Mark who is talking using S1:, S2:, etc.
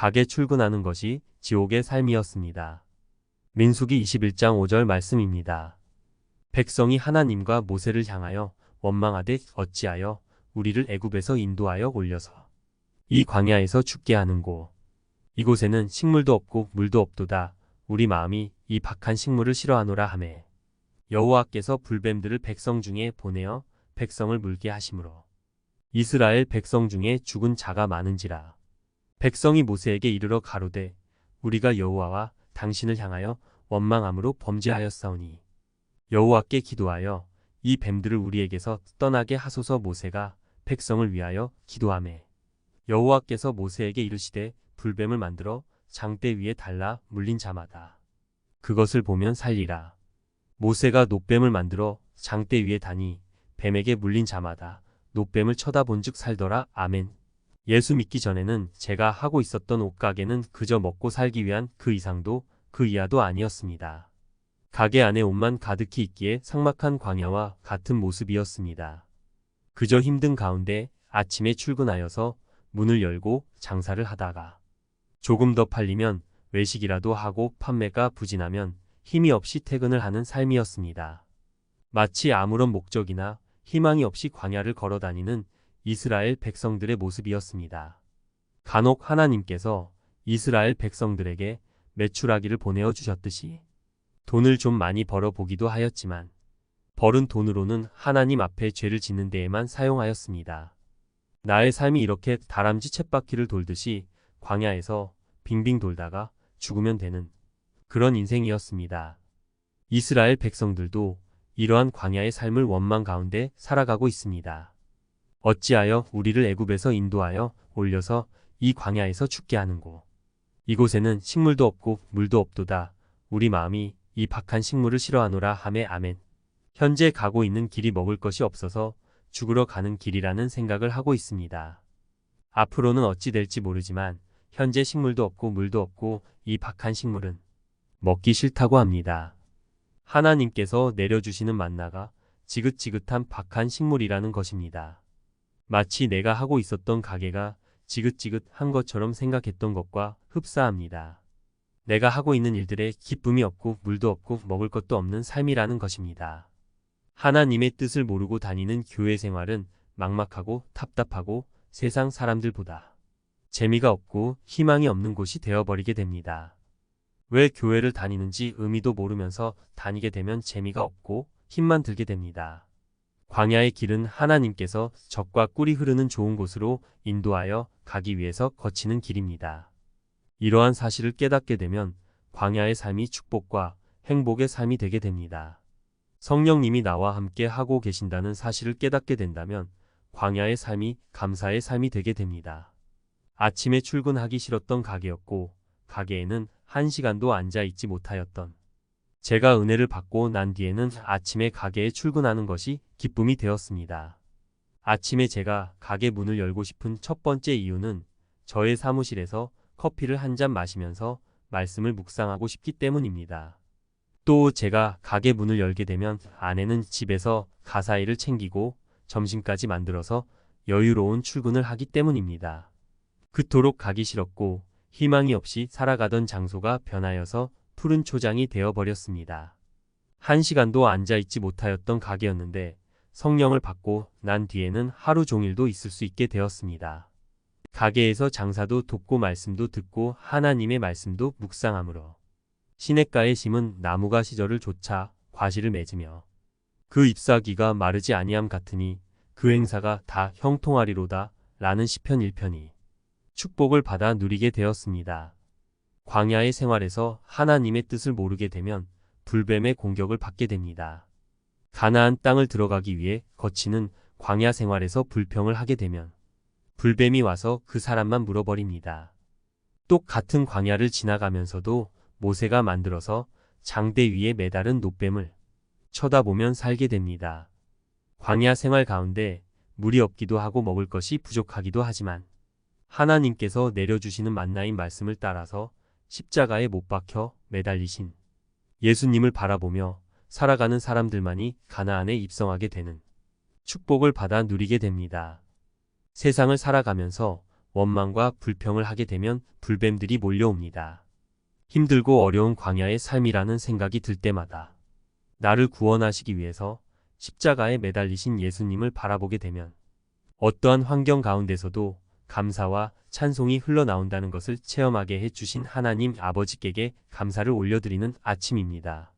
S1: 가게 출근하는 것이 지옥의 삶이었습니다. 민수기 21장 5절 말씀입니다. 백성이 하나님과 모세를 향하여 원망하되 어찌하여 우리를 애굽에서 인도하여 올려서 이 광야에서 죽게 하는고. 이곳에는 식물도 없고 물도 없도다. 우리 마음이 이 박한 식물을 싫어하노라 하매 여호와께서 불뱀들을 백성 중에 보내어 백성을 물게 하심으로 이스라엘 백성 중에 죽은 자가 많은지라. 백성이 모세에게 이르러 가로되 우리가 여호와와 당신을 향하여 원망함으로 범죄하였사오니 여호와께 기도하여 이 뱀들을 우리에게서 떠나게 하소서. 모세가 백성을 위하여 기도하매 여호와께서 모세에게 이르시되 불뱀을 만들어 장대 위에 달라 물린 자마다 그것을 보면 살리라. 모세가 놋뱀을 만들어 장대 위에 다니 뱀에게 물린 자마다 놋뱀을 쳐다본즉 살더라. 아멘. 예수 믿기 전에는 제가 하고 있었던 옷가게는 그저 먹고 살기 위한 그 이상도 그 이하도 아니었습니다. 가게 안에 옷만 가득히 있기에 삭막한 광야와 같은 모습이었습니다. 그저 힘든 가운데 아침에 출근하여서 문을 열고 장사를 하다가 조금 더 팔리면 외식이라도 하고 판매가 부진하면 힘이 없이 퇴근을 하는 삶이었습니다. 마치 아무런 목적이나 희망이 없이 광야를 걸어다니는 이스라엘 백성들의 모습이었습니다. 간혹 하나님께서 이스라엘 백성들에게 메추라기를 보내어 주셨듯이 돈을 좀 많이 벌어보기도 하였지만 벌은 돈으로는 하나님 앞에 죄를 짓는 데에만 사용하였습니다. 나의 삶이 이렇게 다람쥐 쳇바퀴를 돌듯이 광야에서 빙빙 돌다가 죽으면 되는 그런 인생이었습니다. 이스라엘 백성들도 이러한 광야의 삶을 원망 가운데 살아가고 있습니다. 어찌하여 우리를 애굽에서 인도하여 올려서 이 광야에서 죽게 하는고. 이곳에는 식물도 없고 물도 없도다. 우리 마음이 이 박한 식물을 싫어하노라 하매 아멘. 현재 가고 있는 길이 먹을 것이 없어서 죽으러 가는 길이라는 생각을 하고 있습니다. 앞으로는 어찌 될지 모르지만 현재 식물도 없고 물도 없고 이 박한 식물은 먹기 싫다고 합니다. 하나님께서 내려주시는 만나가 지긋지긋한 박한 식물이라는 것입니다. 마치 내가 하고 있었던 가게가 지긋지긋한 것처럼 생각했던 것과 흡사합니다. 내가 하고 있는 일들에 기쁨이 없고 물도 없고 먹을 것도 없는 삶이라는 것입니다. 하나님의 뜻을 모르고 다니는 교회 생활은 막막하고 답답하고 세상 사람들보다 재미가 없고 희망이 없는 곳이 되어버리게 됩니다. 왜 교회를 다니는지 의미도 모르면서 다니게 되면 재미가 없고 힘만 들게 됩니다. 광야의 길은 하나님께서 젖과 꿀이 흐르는 좋은 곳으로 인도하여 가기 위해서 거치는 길입니다. 이러한 사실을 깨닫게 되면 광야의 삶이 축복과 행복의 삶이 되게 됩니다. 성령님이 나와 함께 하고 계신다는 사실을 깨닫게 된다면 광야의 삶이 감사의 삶이 되게 됩니다. 아침에 출근하기 싫었던 가게였고 가게에는 1시간도 앉아있지 못하였던 제가 은혜를 받고 난 뒤에는 아침에 가게에 출근하는 것이 기쁨이 되었습니다. 아침에 제가 가게 문을 열고 싶은 첫 번째 이유는 저의 사무실에서 커피를 한 잔 마시면서 말씀을 묵상하고 싶기 때문입니다. 또 제가 가게 문을 열게 되면 아내는 집에서 가사일을 챙기고 점심까지 만들어서 여유로운 출근을 하기 때문입니다. 그토록 가기 싫었고 희망이 없이 살아가던 장소가 변하여서 푸른 초장이 되어버렸습니다. 1시간도 앉아있지 못하였던 가게였는데 성령을 받고 난 뒤에는 하루 종일도 있을 수 있게 되었습니다. 가게에서 장사도 돕고 말씀도 듣고 하나님의 말씀도 묵상함으로 시냇가에 심은 나무가 시절을 좇아 과실을 맺으며 그 잎사귀가 마르지 아니함 같으니 그 행사가 다 형통하리로다 라는 시편 1편이 축복을 받아 누리게 되었습니다. 광야의 생활에서 하나님의 뜻을 모르게 되면 불뱀의 공격을 받게 됩니다. 가나안 땅을 들어가기 위해 거치는 광야 생활에서 불평을 하게 되면 불뱀이 와서 그 사람만 물어버립니다. 똑같은 광야를 지나가면서도 모세가 만들어서 장대 위에 매달은 놋뱀을 쳐다보면 살게 됩니다. 광야 생활 가운데 물이 없기도 하고 먹을 것이 부족하기도 하지만 하나님께서 내려주시는 만나인 말씀을 따라서 십자가에 못 박혀 매달리신 예수님을 바라보며 살아가는 사람들만이 가나안에 입성하게 되는 축복을 받아 누리게 됩니다. 세상을 살아가면서 원망과 불평을 하게 되면 불뱀들이 몰려옵니다. 힘들고 어려운 광야의 삶이라는 생각이 들 때마다 나를 구원하시기 위해서 십자가에 매달리신 예수님을 바라보게 되면 어떠한 환경 가운데서도 감사와 찬송이 흘러나온다는 것을 체험하게 해주신 하나님 아버지께 감사를 올려드리는 아침입니다.